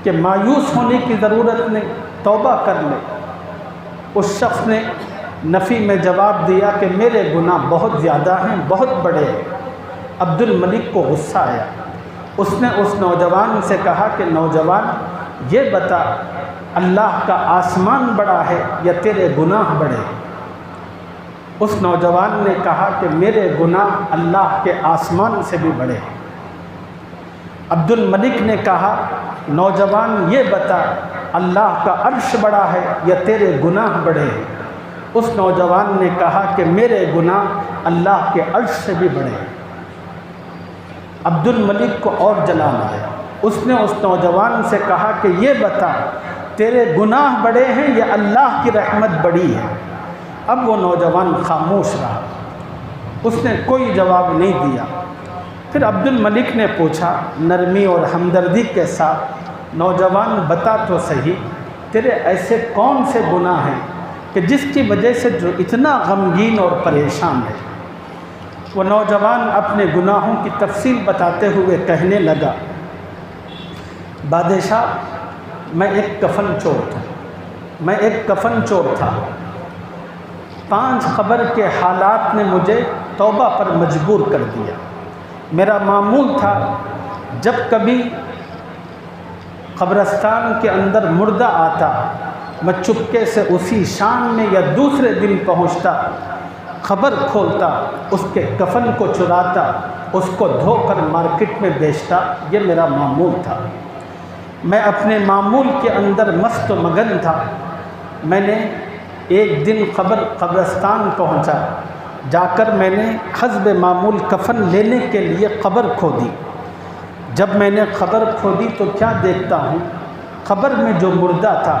کہ مایوس ہونے کی ضرورت نہیں، توبہ کر لے۔ اس شخص نے نفی میں جواب دیا کہ میرے گناہ بہت زیادہ ہیں، بہت بڑے ہیں۔ عبد الملک کو غصہ آیا، اس نے اس نوجوان سے کہا کہ نوجوان، یہ بتا، اللہ کا آسمان بڑا ہے یا تیرے گناہ بڑے ہیں؟ اس نوجوان نے کہا کہ میرے گناہ اللہ کے آسمان سے بھی بڑے ہیں۔ عبد الملک نے کہا، نوجوان یہ بتا، اللہ کا عرش بڑا ہے یا تیرے گناہ بڑے ہیں؟ اس نوجوان نے کہا کہ میرے گناہ اللہ کے عرش سے بھی بڑے ہیں۔ عبد الملک کو اور جلال آیا، اس نے اس نوجوان سے کہا کہ یہ بتا، تیرے گناہ بڑے ہیں یا اللہ کی رحمت بڑی ہے؟ اب وہ نوجوان خاموش رہا، اس نے کوئی جواب نہیں دیا۔ پھر عبد الملک نے پوچھا نرمی اور ہمدردی کے ساتھ، نوجوان بتا تو صحیح، تیرے ایسے کون سے گناہ ہیں کہ جس کی وجہ سے جو اتنا غمگین اور پریشان ہے؟ وہ نوجوان اپنے گناہوں کی تفصیل بتاتے ہوئے کہنے لگا، بادشاہ، میں ایک کفن چور تھا، 5 قبر کے حالات نے مجھے توبہ پر مجبور کر دیا۔ میرا معمول تھا جب کبھی قبرستان کے اندر مردہ آتا، میں چپکے سے اسی شام میں یا دوسرے دن پہنچتا، خبر کھولتا، اس کے کفن کو چراتا، اس کو دھو کر مارکیٹ میں بیچتا۔ یہ میرا معمول تھا۔ میں اپنے معمول کے اندر مست و مگن تھا۔ میں نے ایک دن قبرستان پہنچا، جا کر میں نے حسب معمول کفن لینے کے لیے قبر کھودی۔ جب میں نے قبر کھودی تو کیا دیکھتا ہوں، قبر میں جو مردہ تھا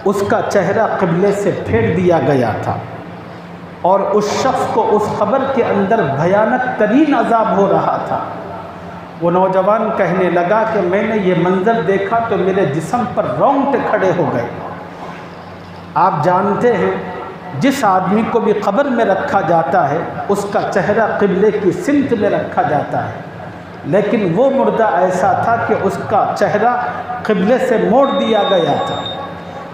اس کا چہرہ قبلے سے پھیر دیا گیا تھا، اور اس شخص کو اس قبر کے اندر بھیانک ترین عذاب ہو رہا تھا۔ وہ نوجوان کہنے لگا کہ میں نے یہ منظر دیکھا تو میرے جسم پر رونگٹے کھڑے ہو گئے۔ آپ جانتے ہیں جس آدمی کو بھی قبر میں رکھا جاتا ہے اس کا چہرہ قبلے کی سمت میں رکھا جاتا ہے، لیکن وہ مردہ ایسا تھا کہ اس کا چہرہ قبلے سے موڑ دیا گیا تھا،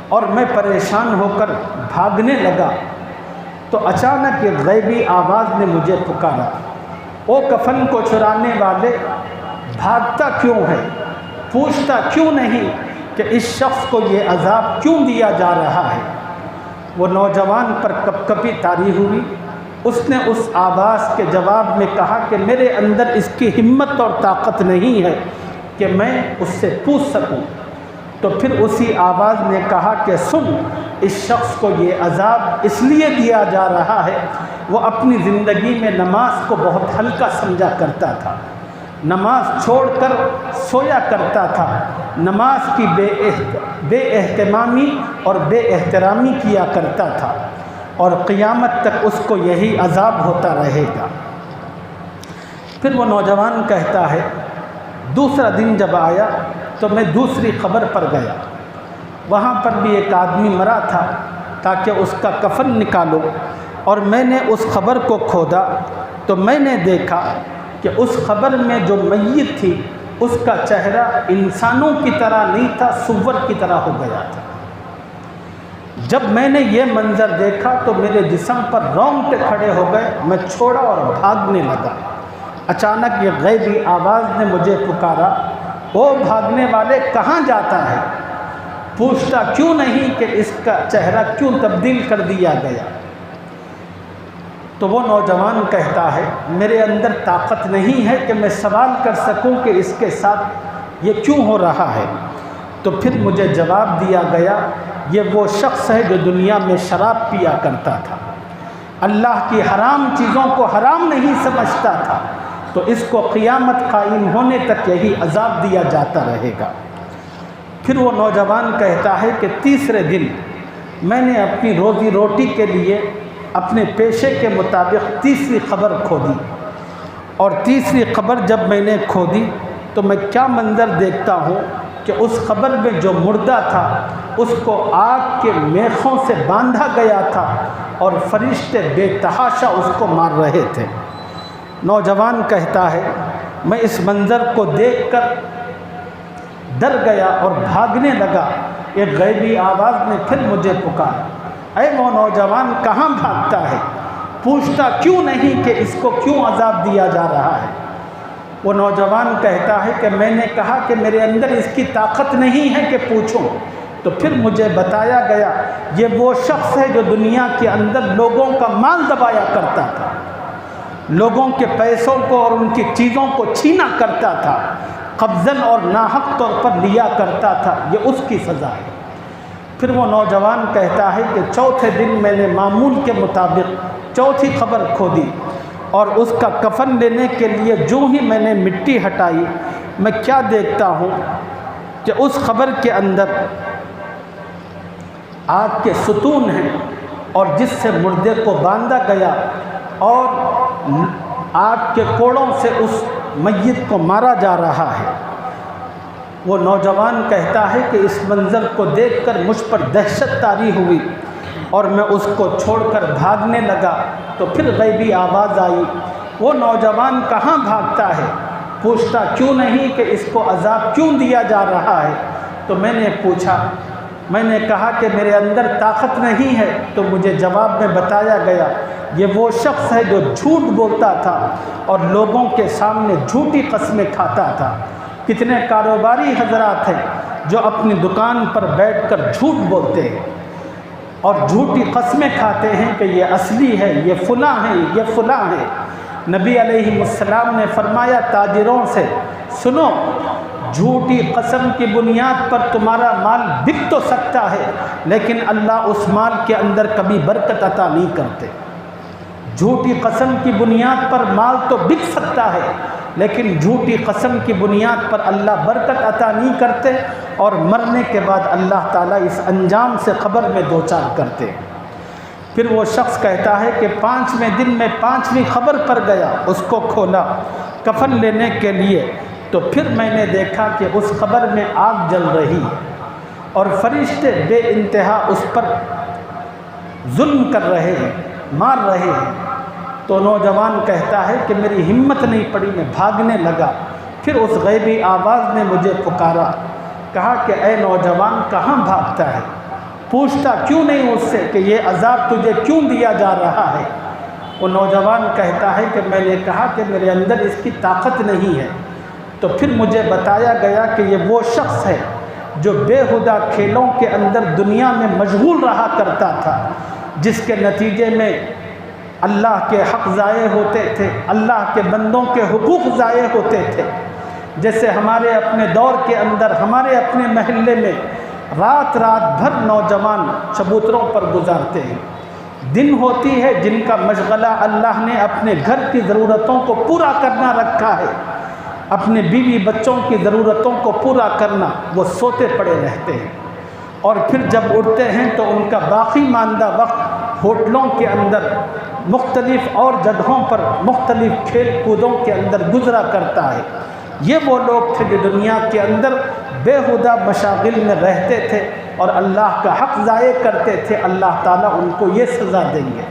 اور میں پریشان ہو کر بھاگنے لگا تو اچانک ایک غیبی آواز نے مجھے پکارا، او کفن کو چرانے والے، بھاگتا کیوں ہے؟ پوچھتا کیوں نہیں کہ اس شخص کو یہ عذاب کیوں دیا جا رہا ہے؟ وہ نوجوان پر کپ کپی طاری ہوئی۔ اس نے اس آواز کے جواب میں کہا کہ میرے اندر اس کی ہمت اور طاقت نہیں ہے کہ میں اس سے پوچھ سکوں۔ تو پھر اسی آواز نے کہا کہ سن، اس شخص کو یہ عذاب اس لیے دیا جا رہا ہے، وہ اپنی زندگی میں نماز کو بہت ہلکا سمجھا کرتا تھا، نماز چھوڑ کر سویا کرتا تھا، نماز کی بے اہتمامی اور بے احترامی کیا کرتا تھا، اور قیامت تک اس کو یہی عذاب ہوتا رہے گا۔ پھر وہ نوجوان کہتا ہے دوسرا دن جب آیا تو میں دوسری قبر پر گیا، وہاں پر بھی ایک آدمی مرا تھا تاکہ اس کا کفن نکالو، اور میں نے اس قبر کو کھودا تو میں نے دیکھا کہ اس قبر میں جو میت تھی اس کا چہرہ انسانوں کی طرح نہیں تھا، سور کی طرح ہو گیا تھا۔ جب میں نے یہ منظر دیکھا تو میرے جسم پر رونگٹے کھڑے ہو گئے، میں چھوڑا اور بھاگنے لگا۔ اچانک یہ غیبی آواز نے مجھے پکارا، او بھاگنے والے کہاں جاتا ہے؟ پوچھتا کیوں نہیں کہ اس کا چہرہ کیوں تبدیل کر دیا گیا؟ تو وہ نوجوان کہتا ہے میرے اندر طاقت نہیں ہے کہ میں سوال کر سکوں کہ اس کے ساتھ یہ کیوں ہو رہا ہے۔ تو پھر مجھے جواب دیا گیا یہ وہ شخص ہے جو دنیا میں شراب پیا کرتا تھا، اللہ کی حرام چیزوں کو حرام نہیں سمجھتا تھا، تو اس کو قیامت قائم ہونے تک یہی عذاب دیا جاتا رہے گا۔ پھر وہ نوجوان کہتا ہے کہ تیسرے دن میں نے اپنی روزی روٹی کے لیے اپنے پیشے کے مطابق تیسری قبر کھودی، اور تیسری قبر جب میں نے کھودی تو میں کیا منظر دیکھتا ہوں کہ اس قبر میں جو مردہ تھا اس کو آگ کے میخوں سے باندھا گیا تھا، اور فرشتے بے تحاشا اس کو مار رہے تھے۔ نوجوان کہتا ہے میں اس منظر کو دیکھ کر ڈر گیا اور بھاگنے لگا۔ ایک غیبی آواز نے پھر مجھے پکارا، اے وہ نوجوان کہاں بھاگتا ہے؟ پوچھتا کیوں نہیں کہ اس کو کیوں عذاب دیا جا رہا ہے؟ وہ نوجوان کہتا ہے کہ میں نے کہا کہ میرے اندر اس کی طاقت نہیں ہے کہ پوچھوں۔ تو پھر مجھے بتایا گیا یہ وہ شخص ہے جو دنیا کے اندر لوگوں کا مال دبایا کرتا تھا، لوگوں کے پیسوں کو اور ان کی چیزوں کو چھینا کرتا تھا، قبضاً اور ناحق طور پر لیا کرتا تھا، یہ اس کی سزا ہے۔ پھر وہ نوجوان کہتا ہے کہ چوتھے دن میں نے معمول کے مطابق چوتھی قبر کھودی، اور اس کا کفن لینے کے لیے جو ہی میں نے مٹی ہٹائی میں کیا دیکھتا ہوں کہ اس قبر کے اندر آگ کے ستون ہیں، اور جس سے مردے کو باندھا گیا اور آگ کے کوڑوں سے اس میت کو مارا جا رہا ہے۔ وہ نوجوان کہتا ہے کہ اس منظر کو دیکھ کر مجھ پر دہشت طاری ہوئی، اور میں اس کو چھوڑ کر بھاگنے لگا۔ تو پھر غیبی آواز آئی، وہ نوجوان کہاں بھاگتا ہے؟ پوچھتا کیوں نہیں کہ اس کو عذاب کیوں دیا جا رہا ہے؟ تو میں نے پوچھا، میں نے کہا کہ میرے اندر طاقت نہیں ہے، تو مجھے جواب میں بتایا گیا یہ وہ شخص ہے جو جھوٹ بولتا تھا اور لوگوں کے سامنے جھوٹی قسمیں کھاتا تھا۔ کتنے کاروباری حضرات ہیں جو اپنی دکان پر بیٹھ کر جھوٹ بولتے ہیں اور جھوٹی قسمیں کھاتے ہیں کہ یہ اصلی ہے، یہ فلاں ہے، یہ فلاں ہے۔ نبی علیہ السلام نے فرمایا تاجروں سے، سنو، جھوٹی قسم کی بنیاد پر تمہارا مال بک تو سکتا ہے لیکن اللہ اس مال کے اندر کبھی برکت عطا نہیں کرتے۔ جھوٹی قسم کی بنیاد پر مال تو بک سکتا ہے لیکن جھوٹی قسم کی بنیاد پر اللہ برکت عطا نہیں کرتے، اور مرنے کے بعد اللہ تعالیٰ اس انجام سے قبر میں دوچار کرتے۔ پھر وہ شخص کہتا ہے کہ 5ویں دن میں 5ویں قبر پر گیا، اس کو کھولا کفن لینے کے لیے، تو پھر میں نے دیکھا کہ اس قبر میں آگ جل رہی ہے اور فرشتے بے انتہا اس پر ظلم کر رہے ہیں، مار رہے ہیں۔ تو نوجوان کہتا ہے کہ میری ہمت نہیں پڑی، میں بھاگنے لگا۔ پھر اس غیبی آواز نے مجھے پکارا، کہا کہ اے نوجوان کہاں بھاگتا ہے؟ پوچھتا کیوں نہیں اس سے کہ یہ عذاب تجھے کیوں دیا جا رہا ہے؟ وہ نوجوان کہتا ہے کہ میں نے کہا کہ میرے اندر اس کی طاقت نہیں ہے۔ تو پھر مجھے بتایا گیا کہ یہ وہ شخص ہے جو بے ہدہ کھیلوں کے اندر دنیا میں مشغول رہا کرتا تھا، جس کے نتیجے میں اللہ کے حق ضائع ہوتے تھے، اللہ کے بندوں کے حقوق ضائع ہوتے تھے۔ جیسے ہمارے اپنے دور کے اندر ہمارے اپنے محلے میں رات بھر نوجوان چبوتروں پر گزارتے ہیں۔ دن ہوتی ہے جن کا مشغلہ اللہ نے اپنے گھر کی ضرورتوں کو پورا کرنا رکھا ہے، اپنے بیوی بچوں کی ضرورتوں کو پورا کرنا، وہ سوتے پڑے رہتے ہیں، اور پھر جب اٹھتے ہیں تو ان کا باقی ماندہ وقت ہوٹلوں کے اندر، مختلف اور جگہوں پر مختلف کھیل کودوں کے اندر گزرا کرتا ہے۔ یہ وہ لوگ تھے جو دنیا کے اندر بے ہدہ مشاغل میں رہتے تھے اور اللہ کا حق ضائع کرتے تھے۔ اللہ تعالیٰ ان کو یہ سزا دیں گے۔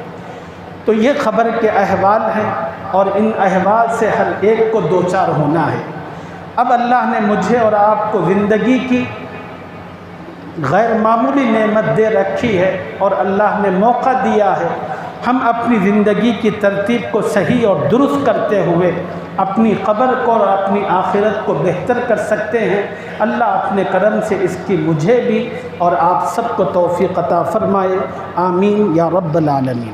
تو یہ خبر کے احوال ہیں اور ان احوال سے ہر ایک کو دوچار ہونا ہے۔ اب اللہ نے مجھے اور آپ کو زندگی کی غیر معمولی نعمت دے رکھی ہے اور اللہ نے موقع دیا ہے، ہم اپنی زندگی کی ترتیب کو صحیح اور درست کرتے ہوئے اپنی قبر کو اور اپنی آخرت کو بہتر کر سکتے ہیں۔ اللہ اپنے کرم سے اس کی مجھے بھی اور آپ سب کو توفیق عطا فرمائے، آمین یا رب العالمین۔